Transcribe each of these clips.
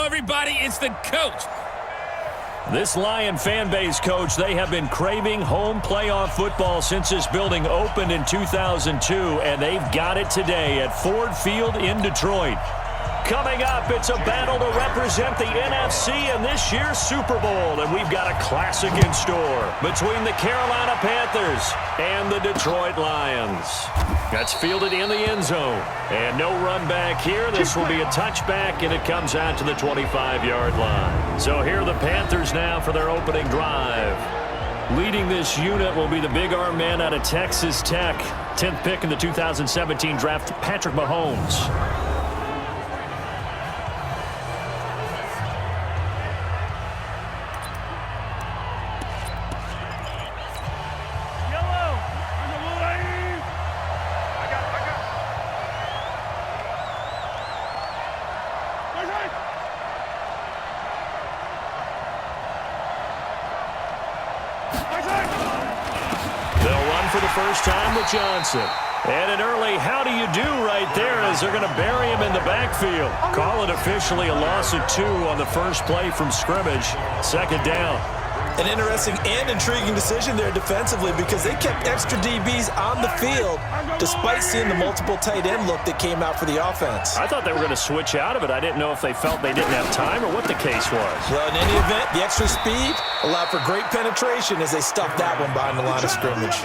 Hello, everybody. It's the coach. This Lion fan base, Coach, they have been craving home playoff football since this building opened in 2002, and they've got it today at Ford Field in Detroit. Coming up, it's a battle to represent the NFC in this year's Super Bowl, and we've got a classic in store between the Carolina Panthers and the Detroit Lions. That's fielded in the end zone, and no run back here. This will be a touchback, and it comes out to the 25-yard line. So here are the Panthers now for their opening drive. Leading this unit will be the big arm man out of Texas Tech. 10th pick in the 2017 draft, Patrick Mahomes. First time with Johnson. And an early how do you do right there as they're going to bury him in the backfield. Call it officially a loss of 2 on the first play from scrimmage. Second down. An interesting and intriguing decision there defensively because they kept extra DBs on the field despite seeing the multiple tight end look that came out for the offense. I thought they were going to switch out of it. I didn't know if they felt they didn't have time or what the case was. Well, in any event, the extra speed allowed for great penetration as they stuffed that one behind the line of scrimmage.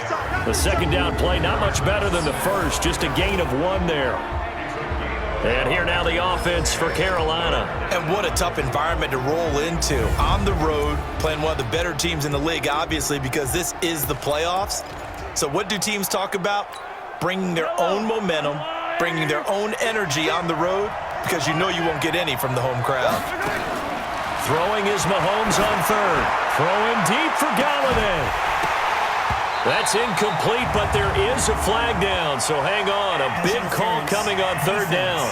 The second down play, not much better than the first, just a gain of 1 there. And here now the offense for Carolina. And what a tough environment to roll into. On the road, playing one of the better teams in the league, obviously, because this is the playoffs. So what do teams talk about? Bringing their own momentum, bringing their own energy on the road, because you know you won't get any from the home crowd. Throwing is Mahomes on third. Throwing deep for Galladay. That's incomplete, but there is a flag down, so hang on. A big call coming on third down.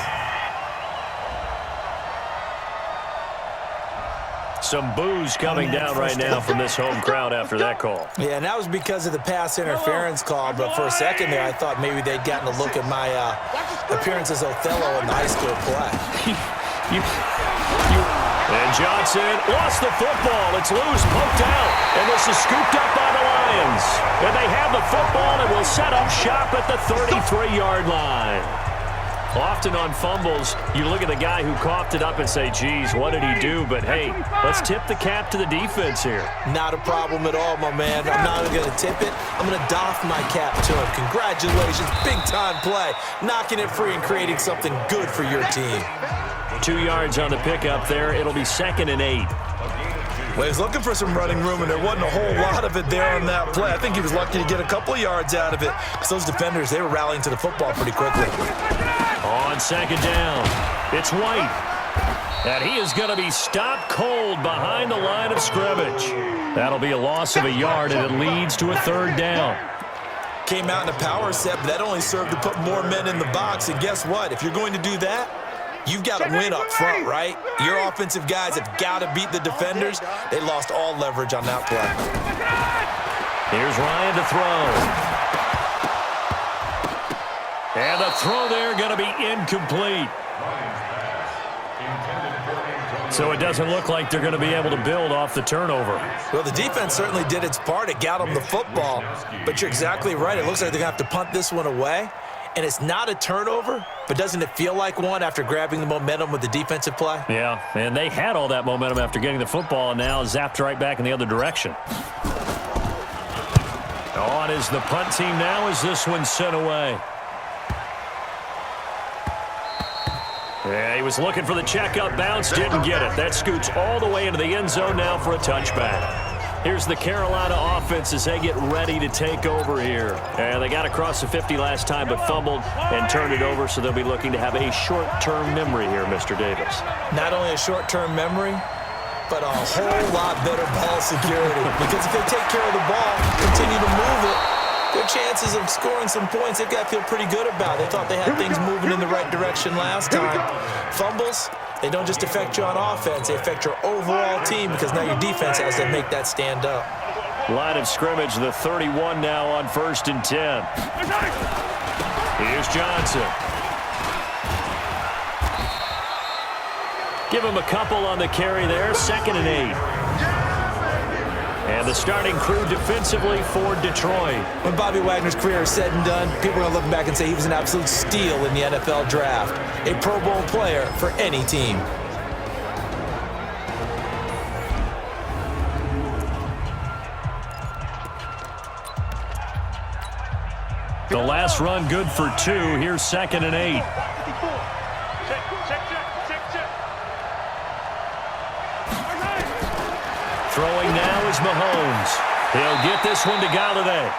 Some boos coming down right now from this home crowd after that call. Yeah, and that was because of the pass interference call, but for a second there, I thought maybe they'd gotten a look at my appearance as Othello in the high school play. And Johnson lost the football. It's loose, poked out, and this is scooped up by the Lions. And they have the football and will set up shop at the 33-yard line. Often on fumbles, you look at the guy who coughed it up and say, geez, what did he do? But, hey, let's tip the cap to the defense here. Not a problem at all, my man. I'm not even going to tip it. I'm going to doff my cap to him. Congratulations, big-time play. Knocking it free and creating something good for your team. 2 yards on the pickup there. It'll be 2nd and 8. Well, he was looking for some running room, and there wasn't a whole lot of it there on that play. I think he was lucky to get a couple of yards out of it because those defenders, they were rallying to the football pretty quickly. On 2nd down, it's White. And he is going to be stopped cold behind the line of scrimmage. That'll be a loss of a yard, and it leads to a 3rd down. Came out in a power set, but that only served to put more men in the box. And guess what? If you're going to do that, you've got to win up front, right? Your offensive guys have got to beat the defenders. They lost all leverage on that play. Here's Ryan to throw. And the throw there going to be incomplete. So it doesn't look like they're going to be able to build off the turnover. Well, the defense certainly did its part. It got them the football. But you're exactly right. It looks like they're going to have to punt this one away. And it's not a turnover, but doesn't it feel like one after grabbing the momentum with the defensive play? Yeah, and they had all that momentum after getting the football and now zapped right back in the other direction. On is the punt team now as this one's sent away. Yeah, he was looking for the checkup bounce, didn't get it. That scoots all the way into the end zone now for a touchback. Here's the Carolina offense as they get ready to take over here. And they got across the 50 last time but fumbled and turned it over, so they'll be looking to have a short-term memory here, Mr. Davis. Not only a short-term memory, but a whole lot better ball security. Because if they take care of the ball, continue to move it, their chances of scoring some points, they've got to feel pretty good about. They thought they had things moving in the right direction last time. Fumbles, they don't just affect you on offense, they affect your overall team because now your defense has to make that stand up. Line of scrimmage, the 31 now on 1st and 10. Here's Johnson. Give him a couple on the carry there, 2nd and 8. And the starting crew defensively for Detroit. When Bobby Wagner's career is said and done, people are going to look back and say he was an absolute steal in the NFL draft. A Pro Bowl player for any team. The last run good for 2. Here's 2nd and 8. Throwing now is Mahomes. He'll get this one to Galladay.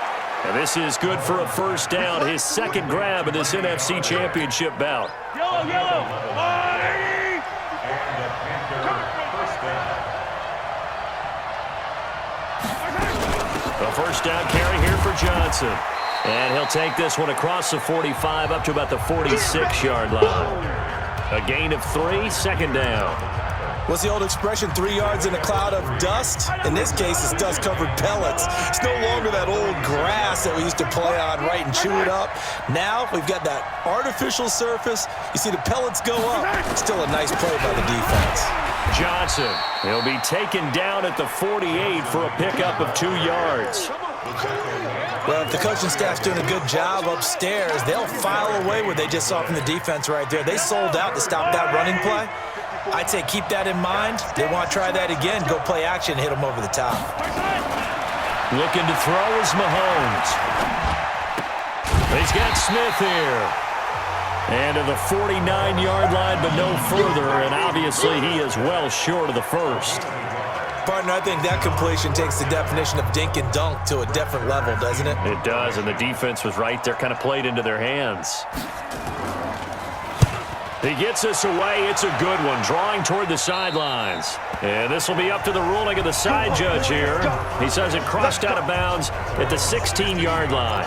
And this is good for a first down. His 2nd grab of this NFC Championship bout. Yellow. A first down carry here for Johnson. And he'll take this one across the 45 up to about the 46-yard line. A gain of 3, 2nd down. What's the old expression, 3 yards in a cloud of dust? In this case, it's dust-covered pellets. It's no longer that old grass that we used to play on, right, and chew it up. Now we've got that artificial surface. You see the pellets go up. Still a nice play by the defense. Johnson, he'll be taken down at the 48 for a pickup of 2 yards. Well, if the coaching staff's doing a good job upstairs, they'll file away what they just saw from the defense right there. They sold out to stop that running play. I'd say keep that in mind. They want to try that again. Go play action, hit them over the top. Looking to throw is Mahomes. He's got Smith here. And to the 49-yard line, but no further. And obviously, he is well short of the first. Partner, I think that completion takes the definition of dink and dunk to a different level, doesn't it? It does, and the defense was right there, kind of played into their hands. He gets this away. It's a good one, drawing toward the sidelines. And this will be up to the ruling of the side judge here. He says it crossed out of bounds at the 16-yard line.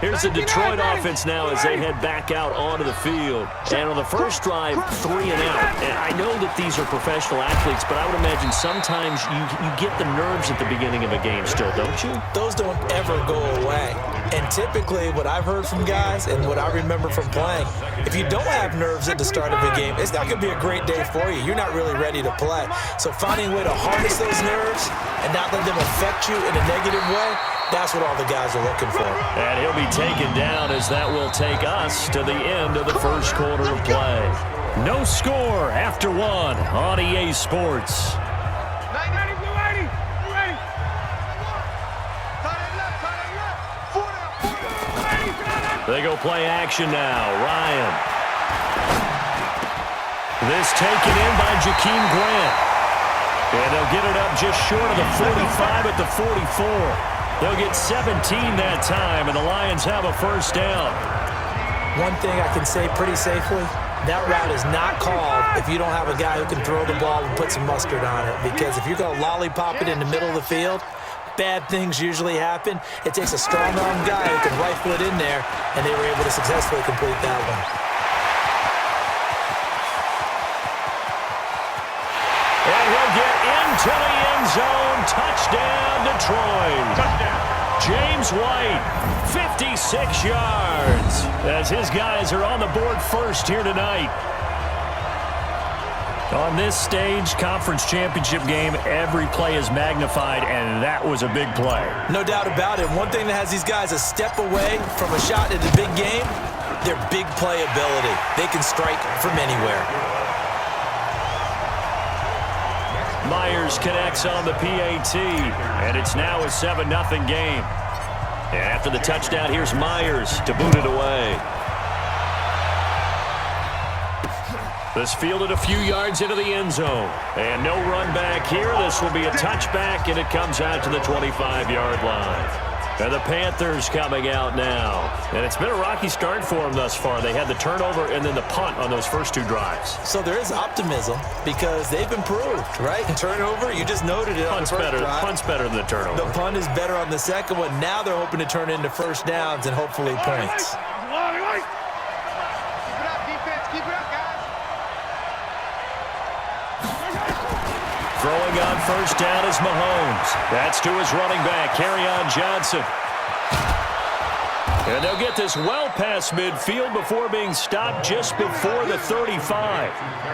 Here's the Detroit offense now as they head back out onto the field. And on the first drive, 3 and out. And I know that these are professional athletes, but I would imagine sometimes you get the nerves at the beginning of a game still, don't you? Those don't ever go away. And typically what I've heard from guys and what I remember from playing, if you don't have nerves at the start of a game, it's not going to be a great day for you. You're not really ready to play. So finding a way to harness those nerves and not let them affect you in a negative way, that's what all the guys are looking for. And he'll be taken down as that will take us to the end of the first quarter of play. No score after 1 on EA Sports. They go play action now. Ryan. This taken in by Jakeem Grant. And they'll get it up just short of the 45 at the 44. They'll get 17 that time, and the Lions have a first down. One thing I can say pretty safely, that route is not called if you don't have a guy who can throw the ball and put some mustard on it. Because if you're going to lollipop it in the middle of the field, bad things usually happen. It takes a strong-arm guy who can rifle it in there, and they were able to successfully complete that one. And he'll get into the end zone. Touchdown, Detroit. Touchdown. James White, 56 yards. As his guys are on the board first here tonight. On this stage, conference championship game, every play is magnified, and that was a big play. No doubt about it. One thing that has these guys a step away from a shot at the big game, their big play ability. They can strike from anywhere. Myers connects on the PAT, and it's now a 7-0 game. And after the touchdown, here's Myers to boot it away. This fielded a few yards into the end zone. And no run back here. This will be a touchback, and it comes out to the 25-yard line. And the Panthers coming out now. And it's been a rocky start for them thus far. They had the turnover and then the punt on those first 2 drives. So there is optimism because they've improved, right? Turnover, you just noted it. Punt's better. Punt's better than the turnover. The punt is better on the second one. Now they're hoping to turn it into first downs and hopefully points. Throwing on first down is Mahomes. That's to his running back, Kerryon Johnson. And they'll get this well past midfield before being stopped just before the 35.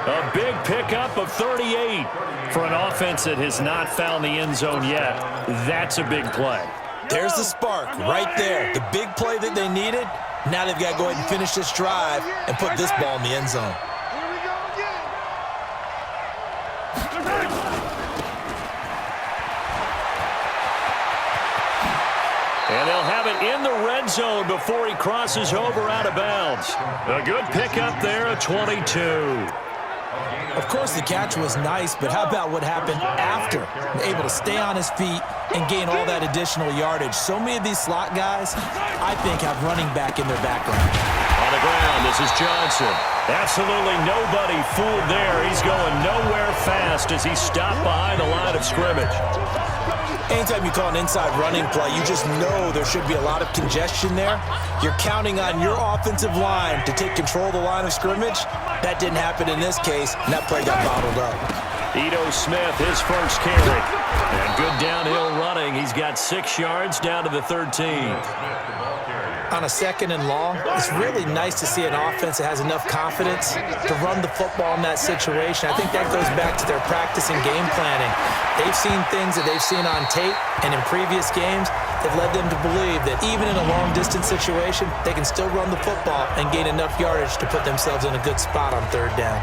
A big pickup of 38. For an offense that has not found the end zone yet, that's a big play. There's the spark right there. The big play that they needed. Now they've got to go ahead and finish this drive and put this ball in the end zone. And they'll have it in the red zone before he crosses over out of bounds. A good pickup there, a 22. Of course, the catch was nice, but how about what happened after? Able to stay on his feet and gain all that additional yardage. So many of these slot guys, I think, have running back in their background. On the ground, this is Johnson. Absolutely nobody fooled there. He's going nowhere fast as he's stopped behind the line of scrimmage. Anytime you call an inside running play, you just know there should be a lot of congestion there. You're counting on your offensive line to take control of the line of scrimmage. That didn't happen in this case, and that play got bottled up. Ito Smith, his first carry. And good downhill running. He's got 6 yards down to the 13. On a 2nd and long, it's really nice to see an offense that has enough confidence to run the football in that situation. I think that goes back to their practice and game planning. They've seen things that they've seen on tape and in previous games that led them to believe that even in a long-distance situation, they can still run the football and gain enough yardage to put themselves in a good spot on 3rd down.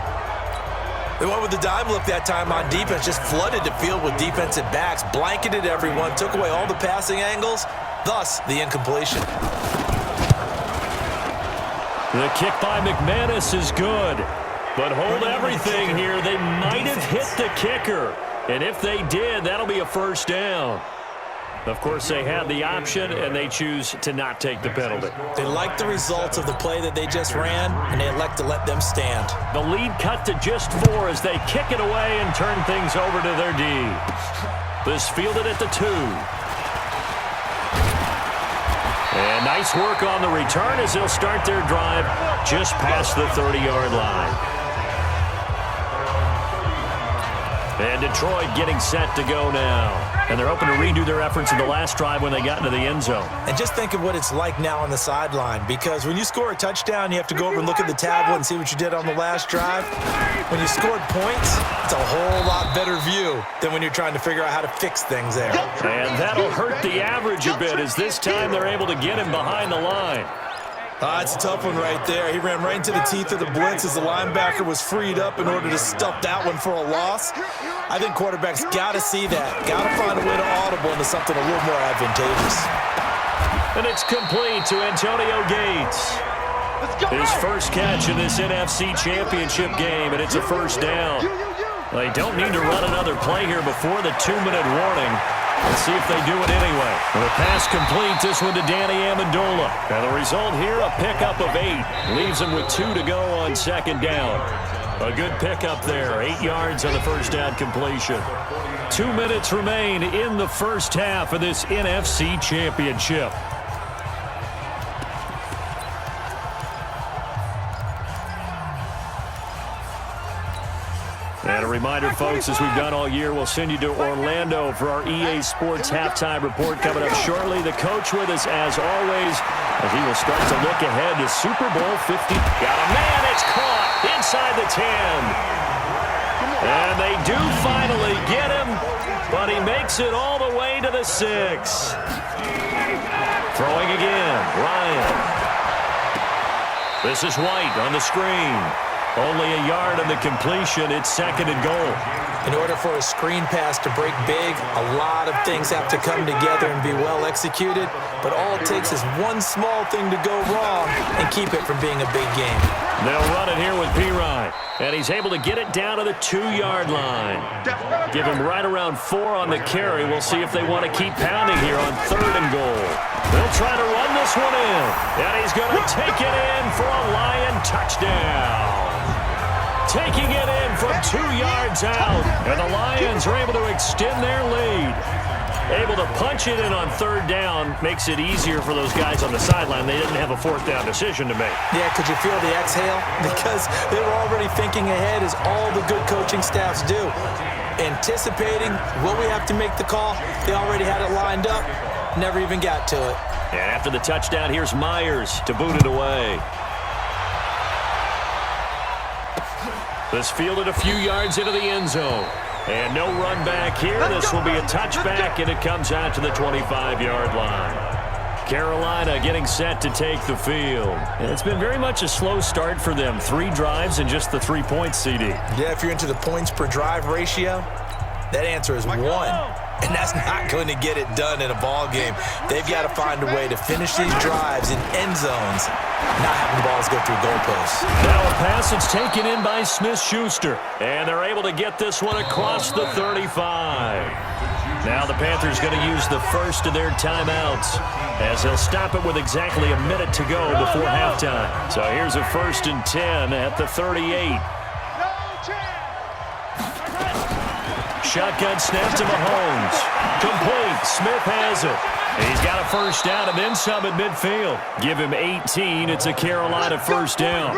They went with the dime look that time on defense, just flooded the field with defensive backs, blanketed everyone, took away all the passing angles, thus the incompletion. The kick by McManus is good. But hold everything here. They might have hit the kicker. And if they did, that'll be a 1st down. Of course, they had the option, and they choose to not take the penalty. They like the results of the play that they just ran, and they elect to let them stand. The lead cut to just 4 as they kick it away and turn things over to their D. This fielded at the 2. And nice work on the return as they'll start their drive just past the 30-yard line. And Detroit getting set to go now. And they're hoping to redo their efforts in the last drive when they got into the end zone. And just think of what it's like now on the sideline, because when you score a touchdown, you have to go over and look at the tablet and see what you did on the last drive. When you scored points, it's a whole lot better view than when you're trying to figure out how to fix things there. And that'll hurt the average a bit as this time they're able to get him behind the line. It's a tough one right there. He ran right into the teeth of the blitz as the linebacker was freed up in order to stuff that one for a loss. I think quarterbacks got to see that. Got to find a way to audible into something a little more advantageous. And it's complete to Antonio Gates. His first catch in this NFC Championship game, and it's a 1st down. They don't need to run another play here before the 2-minute warning. Let's see if they do it anyway. The pass complete, this one to Danny Amendola. And the result here, a pickup of 8. Leaves him with 2 to go on 2nd down. A good pickup there, 8 yards on the 1st down completion. 2 minutes remain in the first half of this NFC Championship. And a reminder, folks, as we've done all year, we'll send you to Orlando for our EA Sports halftime report coming up shortly. The coach with us, as always, as he will start to look ahead to Super Bowl 50. Got a man, it's caught inside the 10. And they do finally get him, but he makes it all the way to the 6. Throwing again, Ryan. This is White on the screen. Only a yard on the completion. It's 2nd and goal. In order for a screen pass to break big, a lot of things have to come together and be well executed. But all it takes is one small thing to go wrong and keep it from being a big game. They'll run it here with Pirine. And he's able to get it down to the 2-yard line. Give him right around 4 on the carry. We'll see if they want to keep pounding here on 3rd and goal. They'll try to run this one in. And he's going to take it in for a Lion touchdown. Taking it in from 2 yards out. And the Lions are able to extend their lead. Able to punch it in on 3rd down makes it easier for those guys on the sideline. They didn't have a 4th down decision to make. Yeah, could you feel the exhale? Because they were already thinking ahead, as all the good coaching staffs do. Anticipating, will we have to make the call? They already had it lined up. Never even got to it. And after the touchdown, here's Myers to boot it away. This fielded a few yards into the end zone. And no run back here. This will be a touchback, and it comes out to the 25-yard line. Carolina getting set to take the field. And it's been very much a slow start for them. 3 drives and just the 3 points, CD. Yeah, if you're into the points per drive ratio, that answer is 1. And that's not going to get it done in a ball game. They've got to find a way to finish these drives in end zones, not having the balls go through goalposts. Now a pass that's taken in by Smith-Schuster. And they're able to get this one across the 35. Now the Panthers going to use the first of their timeouts, as they'll stop it with exactly a minute to go before halftime. So here's a 1st and 10 at the 38. Shotgun snap to Mahomes. Complete. Smith has it. He's got a first down and then some at midfield. Give him 18. It's a Carolina first down.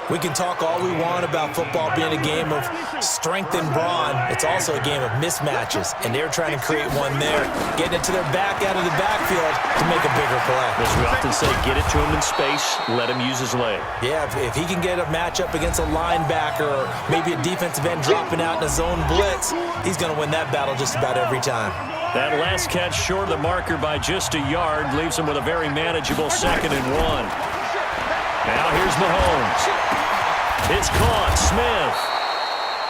We can talk all we want about football being a game of strength and brawn. It's also a game of mismatches, and they're trying to create one there, getting it to their back out of the backfield to make a bigger play. As we often say, get it to him in space, let him use his leg. Yeah, if he can get a matchup against a linebacker or maybe a defensive end dropping out in a zone blitz, he's going to win that battle just about every time. That last catch short of the marker by just a yard leaves him with a very manageable 2nd and 1. Now here's Mahomes. It's caught. Smith.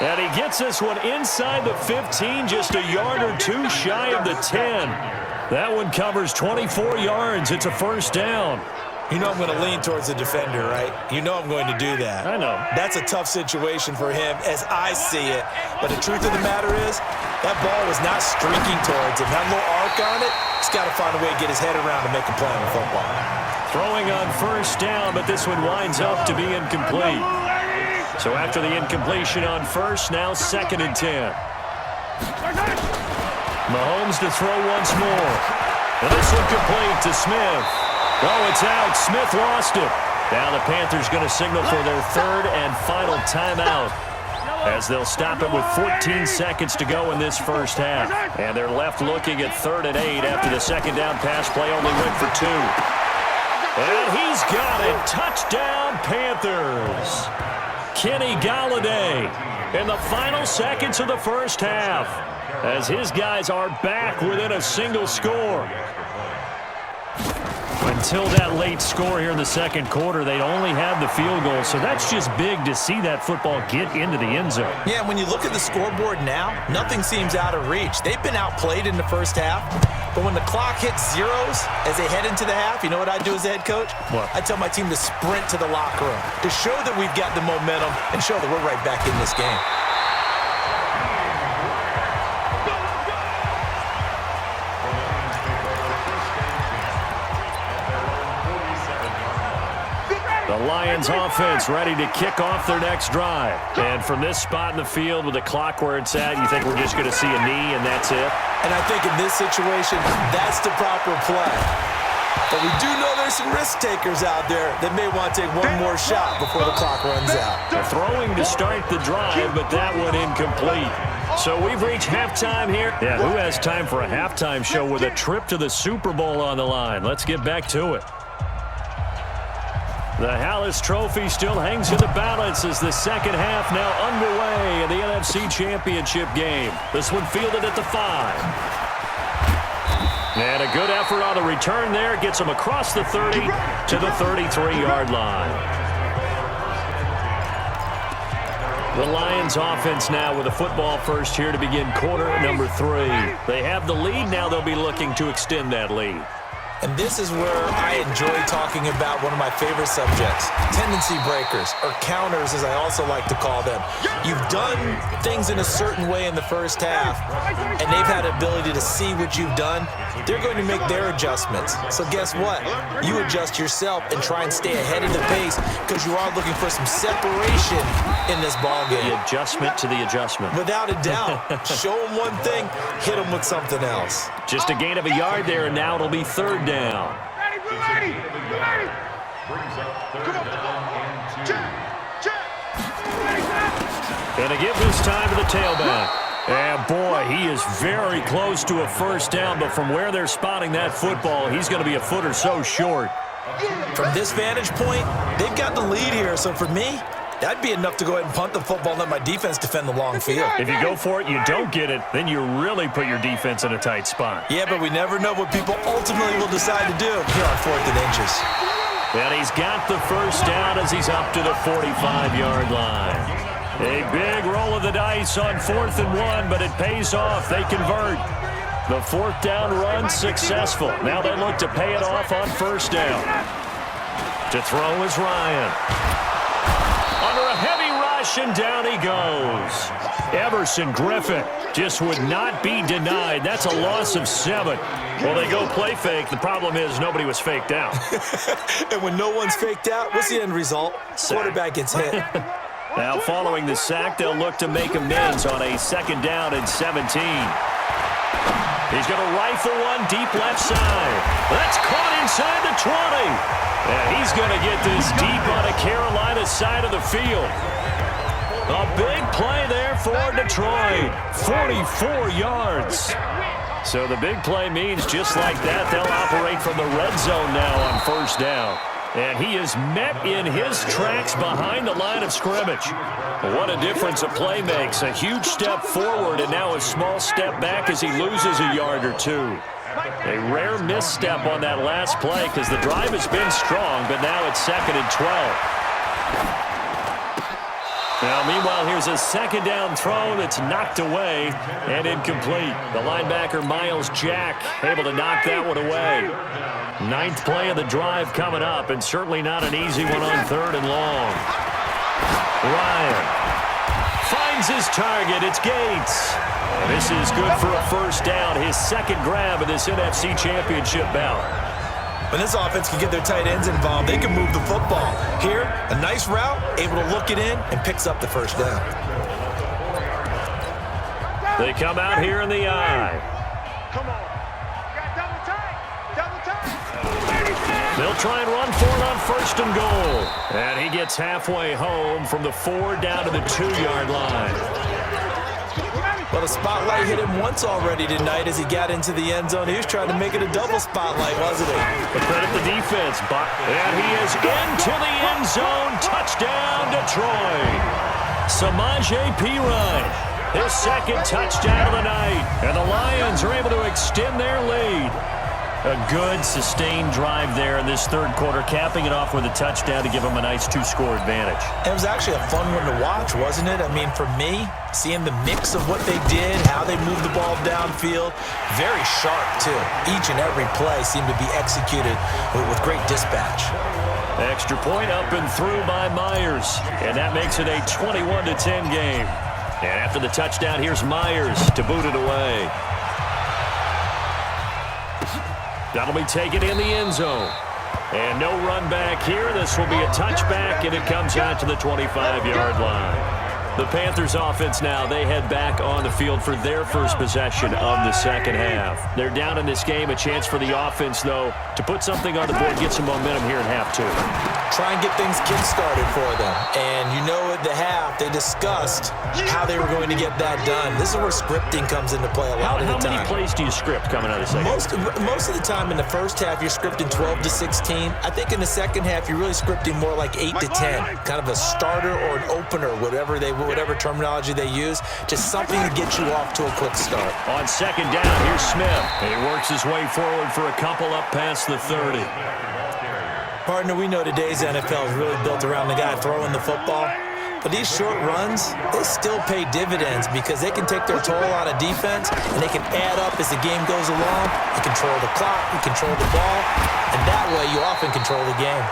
And he gets this one inside the 15, just a yard or 2 shy of the 10. That one covers 24 yards. It's a first down. You know I'm going to lean towards the defender, right? You know I'm going to do that. I know. That's a tough situation for him as I see it. But the truth of the matter is, that ball was not streaking towards him. Had a little arc on it. He's got to find a way to get his head around to make a play on the football. Throwing on first down, but this one winds up to be incomplete. So after the incompletion on first, now 2nd and 10. Mahomes to throw once more. And this one complete to Smith. Oh, it's out. Smith lost it. Now the Panthers going to signal for their 3rd and final timeout, as they'll stop it with 14 seconds to go in this first half. And they're left looking at 3rd and 8 after the 2nd down pass play only went for 2. And he's got it. Touchdown, Panthers. Kenny Golladay in the final seconds of the first half, as his guys are back within a single score. Until that late score here in the 2nd quarter, they'd only had the field goal, so that's just big to see that football get into the end zone. Yeah, when you look at the scoreboard now, nothing seems out of reach. They've been outplayed in the first half, but when the clock hits zeros as they head into the half, you know what I do as the head coach? What? I tell my team to sprint to the locker room to show that we've got the momentum and show that we're right back in this game. The Lions offense ready to kick off their next drive. And from this spot in the field with the clock where it's at, you think we're just going to see a knee and that's it? And I think in this situation, that's the proper play. But we do know there's some risk takers out there that may want to take one more shot before the clock runs out. They're throwing to start the drive, but that one incomplete. So we've reached halftime here. Yeah, who has time for a halftime show with a trip to the Super Bowl on the line? Let's get back to it. The Hallis Trophy still hangs in the balance as the 2nd half now underway in the NFC Championship game. This one fielded at the 5. And a good effort on the return there. Gets him across the 30 to the 33-yard line. The Lions offense now with a football first here to begin quarter number 3. They have the lead. Now they'll be looking to extend that lead. And this is where I enjoy talking about one of my favorite subjects, tendency breakers, or counters as I also like to call them. You've done things in a certain way in the first half, and they've had the ability to see what you've done. They're going to make their adjustments. So guess what? You adjust yourself and try and stay ahead of the pace because you are looking for some separation in this ballgame. The adjustment to the adjustment. Without a doubt. Show them one thing, hit them with something else. Just a gain of a yard there, and now it'll be 3rd down. Ready. Come on. Check. And to give this time to the tailback. And boy, he is very close to a first down, but from where they're spotting that football, he's going to be a foot or so short. From this vantage point, they've got the lead here, so for me, that'd be enough to go ahead and punt the football and let my defense defend the long field. If you go for it, you don't get it, then you really put your defense in a tight spot. Yeah, but we never know what people ultimately will decide to do here on 4th and inches. And he's got the first down as he's up to the 45-yard line. A big roll of the dice on 4th and 1, but it pays off. They convert. The 4th down run successful. Now they look to pay it off on first down. To throw is Ryan. Under a heavy rush, and down he goes. Everson Griffin just would not be denied. That's a loss of 7. Well, they go play fake. The problem is nobody was faked out. And when no one's faked out, what's the end result? Quarterback gets hit. Now, following the sack, they'll look to make amends on a 2nd down and 17. He's going to rifle one deep left side. That's caught inside the 20. And he's going to get this deep on the Carolina side of the field. A big play there for Detroit. 44 yards. So the big play means just like that, they'll operate from the red zone now on first down. And he is met in his tracks behind the line of scrimmage. What a difference a play makes. A huge step forward and now a small step back as he loses a yard or two. A rare misstep on that last play because the drive has been strong, but now it's 2nd and 12. Now, meanwhile, here's a 2nd down throw that's knocked away and incomplete. The linebacker, Miles Jack, able to knock that one away. 9th play of the drive coming up, and certainly not an easy one on 3rd and long. Ryan finds his target. It's Gates. This is good for a first down, his 2nd grab of this NFC Championship bout. When this offense can get their tight ends involved, they can move the football. Here, a nice route, able to look it in, and picks up the first down. They come out here in the eye. Come on. Got double tight. Double tight. They'll try and run for it on 1st and goal. And he gets halfway home from the 4 down to the 2-yard line. Well, the spotlight hit him once already tonight as he got into the end zone. He was trying to make it a double spotlight, wasn't he? But credit the defense. And he is into the end zone. Touchdown, Detroit. Samaje Perine, his 2nd touchdown of the night. And the Lions are able to extend their lead. A good, sustained drive there in this 3rd quarter, capping it off with a touchdown to give them a nice 2-score advantage. It was actually a fun one to watch, wasn't it? I mean, for me, seeing the mix of what they did, how they moved the ball downfield, very sharp, too. Each and every play seemed to be executed with great dispatch. Extra point up and through by Myers, and that makes it a 21-10 game. And after the touchdown, here's Myers to boot it away. That'll be taken in the end zone. And no run back here. This will be a touchback, and it comes out to the 25-yard line. The Panthers offense now, they head back on the field for their first possession of the 2nd half. They're down in this game. A chance for the offense, though, to put something on the board, get some momentum here in half 2. Try and get things kick-started for them. And you know at the half, they discussed how they were going to get that done. This is where scripting comes into play a lot of the time. How many plays do you script coming out of the second? Most of the time in the first half, you're scripting 12 to 16. I think in the second half, you're really scripting more like 8 to 10. Kind of a starter or an opener, whatever terminology they use. Just something to get you off to a quick start. On 2nd down, here's Smith. He works his way forward for a couple up past the 30. Partner, we know today's NFL is really built around the guy throwing the football. But these short runs, they still pay dividends because they can take their toll on a defense and they can add up as the game goes along. You control the clock, you control the ball, and that way you often control the game.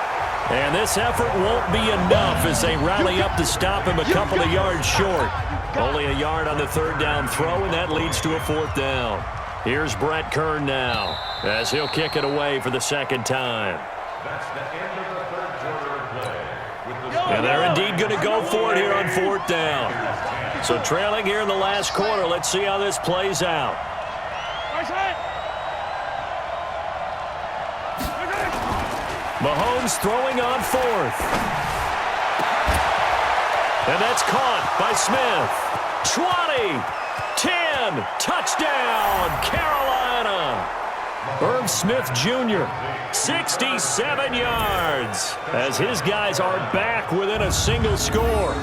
And this effort won't be enough as they rally up to stop him a couple of yards short. Only a yard on the 3rd down throw, and that leads to a 4th down. Here's Brett Kern now as he'll kick it away for the 2nd time. And they're indeed going to go for it here on 4th down. So trailing here in the last quarter, let's see how this plays out. Mahomes throwing on 4th. And that's caught by Smith. 20, again. Touchdown, Carolina. Irv Smith Jr., 67 yards, as his guys are back within a single score.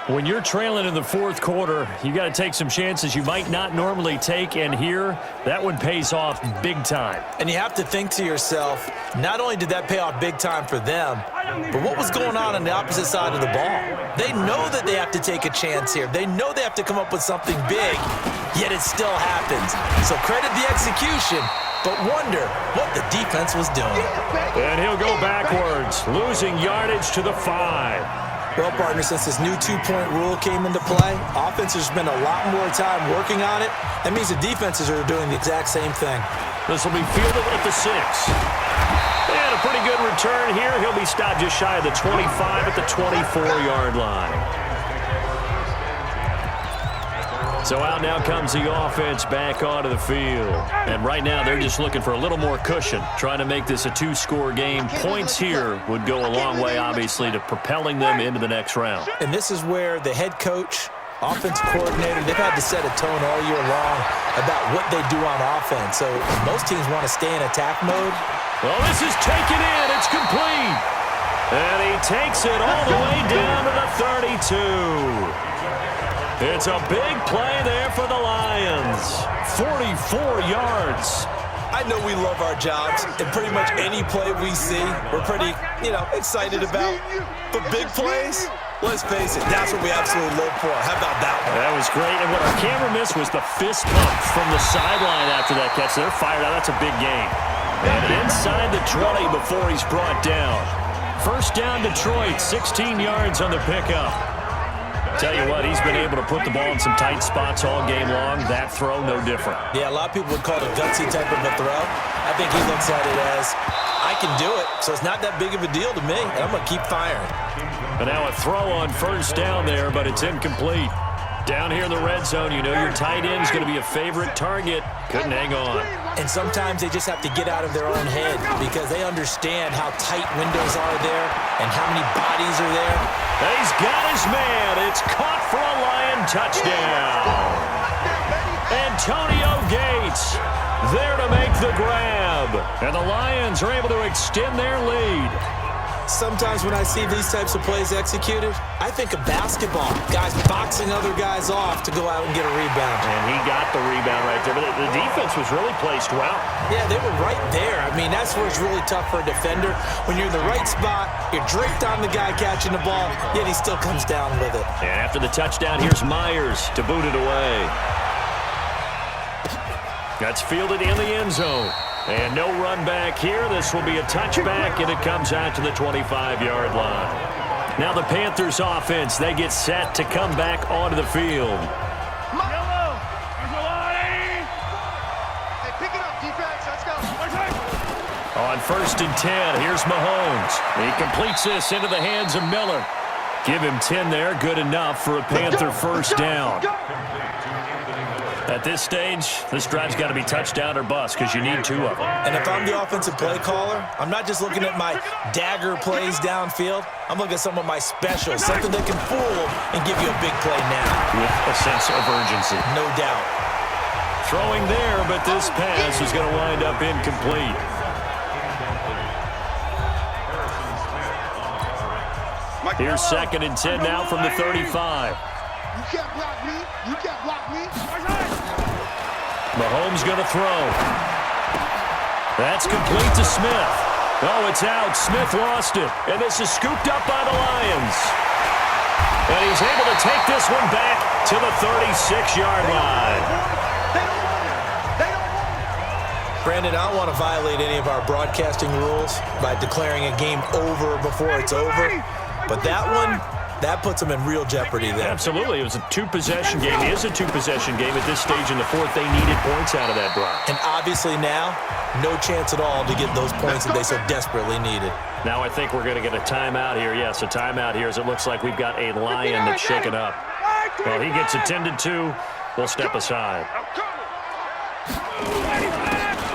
When you're trailing in the fourth quarter, you got to take some chances you might not normally take, and here, that one pays off big time. And you have to think to yourself, not only did that pay off big time for them, but what was going on the opposite side of the ball? They know that they have to take a chance here. They know they have to come up with something big, yet it still happens. So credit the execution, but wonder what the defense was doing. And he'll go backwards, losing yardage to the 5. Well, partner, since this new two-point rule came into play, offenses spend a lot more time working on it. That means the defenses are doing the exact same thing. This will be fielded at the 6. And a pretty good return here. He'll be stopped just shy of the 25 at the 24-yard line. So out now comes the offense back onto the field. And right now they're just looking for a little more cushion, trying to make this a 2-score game. Points here would go a long way, obviously, to propelling them into the next round. And this is where the head coach, offense coordinator, they've had to set a tone all year long about what they do on offense. So most teams want to stay in attack mode. Well, this is taken in. It's complete. And he takes it all the way down to the 32. It's a big play there for the Lions. 44 yards. I know we love our jobs, and pretty much any play we see, we're pretty, excited about. But big plays, let's face it, that's what we absolutely live for. How about that one? That was great. And what our camera missed was the fist pump from the sideline after that catch. They're fired out. That's a big game. And inside the 20 before he's brought down. First down, Detroit, 16 yards on the pickup. Tell you what, he's been able to put the ball in some tight spots all game long. That throw, no different. Yeah, a lot of people would call it a gutsy type of a throw. I think he looks at it as, I can do it, so it's not that big of a deal to me, and I'm going to keep firing. And now a throw on first down there, but it's incomplete. Down here in the red zone, you know your tight end's going to be a favorite target. Couldn't hang on. And sometimes they just have to get out of their own head because they understand how tight windows are there and how many bodies are there. He's got his man. It's caught for a Lion touchdown. Antonio Gates there to make the grab. And the Lions are able to extend their lead. Sometimes when I see these types of plays executed, I think of basketball. Guys boxing other guys off to go out and get a rebound. And he got the rebound right there. But the defense was really placed well. Yeah, they were right there. I mean, that's where it's really tough for a defender. When you're in the right spot, you're draped on the guy catching the ball, yet he still comes down with it. And after the touchdown, here's Myers to boot it away. That's fielded in the end zone. And no run back here. This will be a touchback, and it comes out to the 25-yard line. Now the Panthers offense, they get set to come back onto the field. Hey, pick it up, defense. Let's go. On 1st and 10, here's Mahomes. He completes this into the hands of Miller. Give him 10 there, good enough for a Panther first down. At this stage, this drive's got to be touchdown or bust because you need 2 of them. And if I'm the offensive play caller, I'm not just looking at my dagger plays downfield. I'm looking at some of my specials, something that can fool them and give you a big play now. With a sense of urgency. No doubt. Throwing there, but this pass is going to wind up incomplete. Here's 2nd and 10 now from the 35. You can't block me. You can't block me. Mahomes going to throw. That's complete to Smith. Oh, it's out. Smith lost it. And this is scooped up by the Lions. And he's able to take this one back to the 36-yard line. Brandon, I don't want to violate any of our broadcasting rules by declaring a game over before it's over. But that one, that puts them in real jeopardy there. Absolutely. It was a 2-possession game. It is a 2-possession game. At this stage in the fourth, they needed points out of that drive. And obviously now, no chance at all to get those points that they so desperately needed. Now I think we're going to get a timeout here. Yes, a timeout here as it looks like we've got a Lion that's shaken up. Well, he gets attended to. We'll step aside.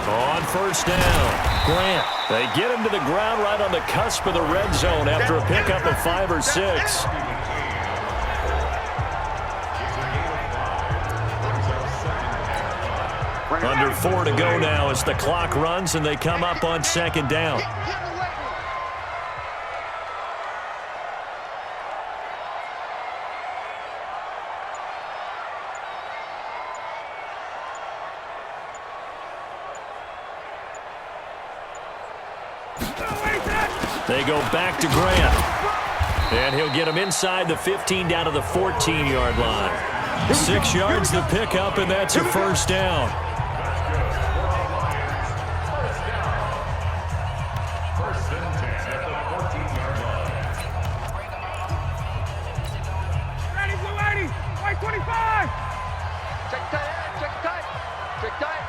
On first down, Grant. They get him to the ground right on the cusp of the red zone after a pickup of 5 or 6. Under 4 to go now as the clock runs and they come up on second down. They go back to Grant. And he'll get him inside the 15 down to the 14-yard line. 6 yards the pickup, and that's a first down. Ready, Blue 80, white 25. Check tight, check tight, check tight.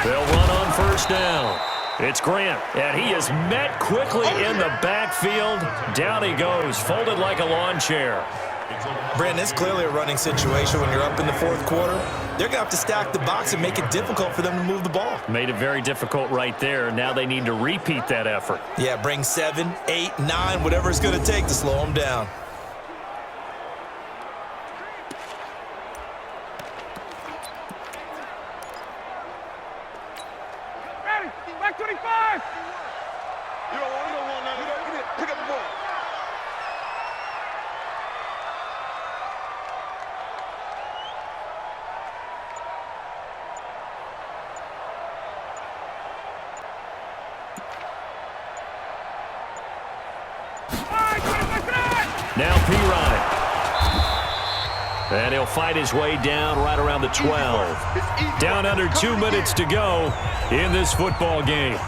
They'll run on first down. It's Grant, and he is met quickly in the backfield. Down he goes, folded like a lawn chair. Brandon, it's clearly a running situation when you're up in the fourth quarter. They're going to have to stack the box and make it difficult for them to move the ball. Made it very difficult right there. Now they need to repeat that effort. Yeah, bring 7, 8, 9, whatever it's going to take to slow them down. Back 25! You don't want that. Get it. Pick up the ball. Now P-Ryan. And he'll fight his way down right around the 12. Down under 2 minutes to go in this football game.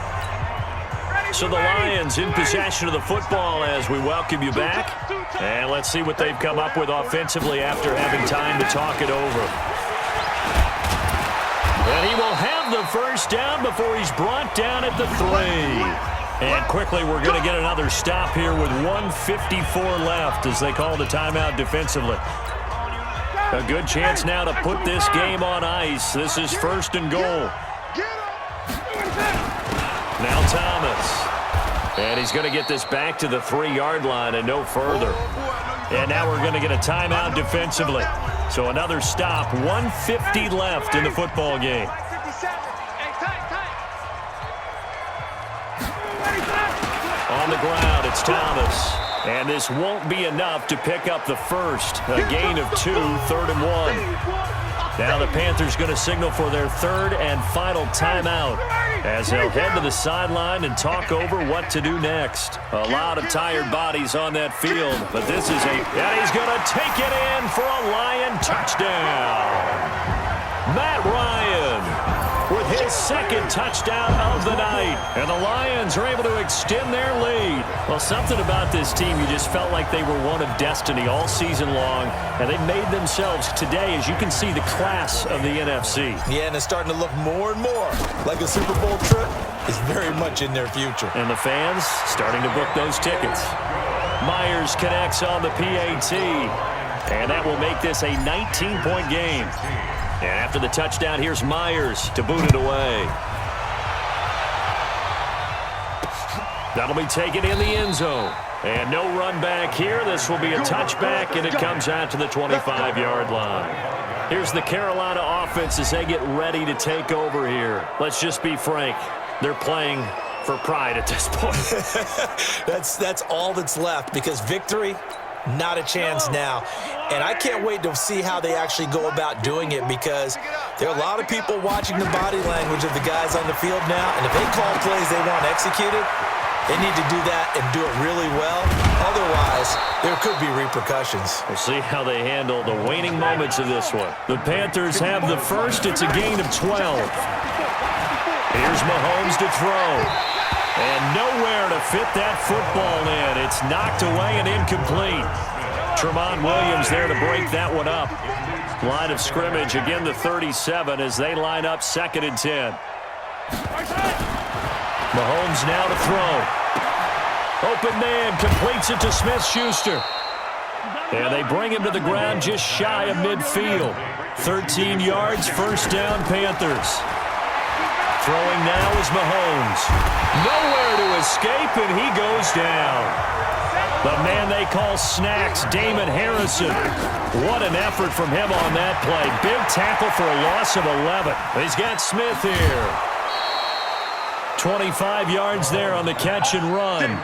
So the Lions in possession of the football as we welcome you back. And let's see what they've come up with offensively after having time to talk it over. And he will have the first down before he's brought down at the 3. And quickly we're going to get another stop here with 1:54 left as they call the timeout defensively. A good chance now to put this game on ice. This is first and goal. Now Thomas. And he's going to get this back to the 3-yard line and no further. And now we're going to get a timeout defensively. So another stop. 1:50 left in the football game. On the ground, it's Thomas. And this won't be enough to pick up the first. A gain of 2, 3rd and 1. Now the Panthers going to signal for their third and final timeout as they'll head to the sideline and talk over what to do next. A lot of tired bodies on that field, but this is and he's going to take it in for a Lion touchdown. Matt Ryan with his second touchdown of the night. And the Lions are able to extend their lead. Well, something about this team, you just felt like they were one of destiny all season long. And they made themselves today, as you can see, the class of the NFC. Yeah, and it's starting to look more and more like a Super Bowl trip is very much in their future. And the fans starting to book those tickets. Myers connects on the PAT. And that will make this a 19-point game. And after the touchdown, here's Myers to boot it away. That'll be taken in the end zone. And no run back here. This will be a touchback, and it comes out to the 25-yard line. Here's the Carolina offense as they get ready to take over here. Let's just be frank. They're playing for pride at this point. That's all that's left because victory, not a chance now. And I can't wait to see how they actually go about doing it because there are a lot of people watching the body language of the guys on the field now. And if they call plays they want executed, they need to do that and do it really well. Otherwise, there could be repercussions. We'll see how they handle the waning moments of this one. The Panthers have the first. It's a gain of 12. Here's Mahomes to throw. And nowhere to fit that football in. It's knocked away and incomplete. Tremont Williams there to break that one up. Line of scrimmage, again the 37 as they line up 2nd and 10. Mahomes now to throw. Open man, completes it to Smith-Schuster. And they bring him to the ground just shy of midfield. 13 yards, first down, Panthers. Throwing now is Mahomes. Nowhere to escape, and he goes down. The man they call Snacks, Damon Harrison. What an effort from him on that play. Big tackle for a loss of 11. He's got Smith here. 25 yards there on the catch and run.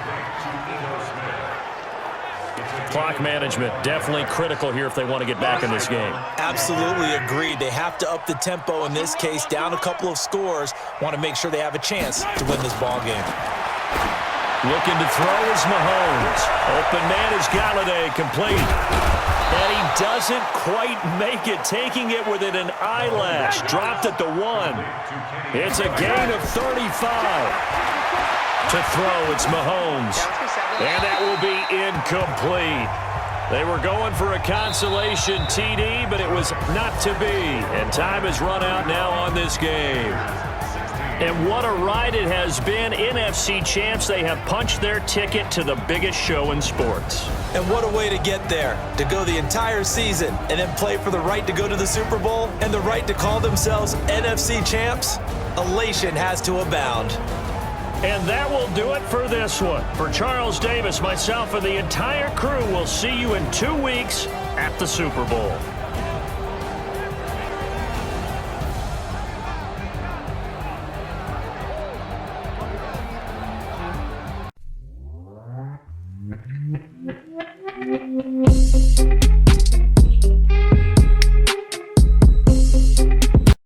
Clock management definitely critical here if they want to get back in this game. Absolutely agreed. They have to up the tempo in this case, down a couple of scores. Want to make sure they have a chance to win this ball game. Looking to throw is Mahomes. Open man is Galladay, complete. And he doesn't quite make it, taking it within an eyelash. Dropped at the 1. It's a gain of 35. To throw, it's Mahomes. And that will be incomplete. They were going for a consolation TD, but it was not to be. And time has run out now on this game. And what a ride it has been. NFC champs, they have punched their ticket to the biggest show in sports. And what a way to get there, to go the entire season and then play for the right to go to the Super Bowl and the right to call themselves NFC champs. Elation has to abound. And that will do it for this one. For Charles Davis, myself, and the entire crew, we'll see you in 2 weeks at the Super Bowl.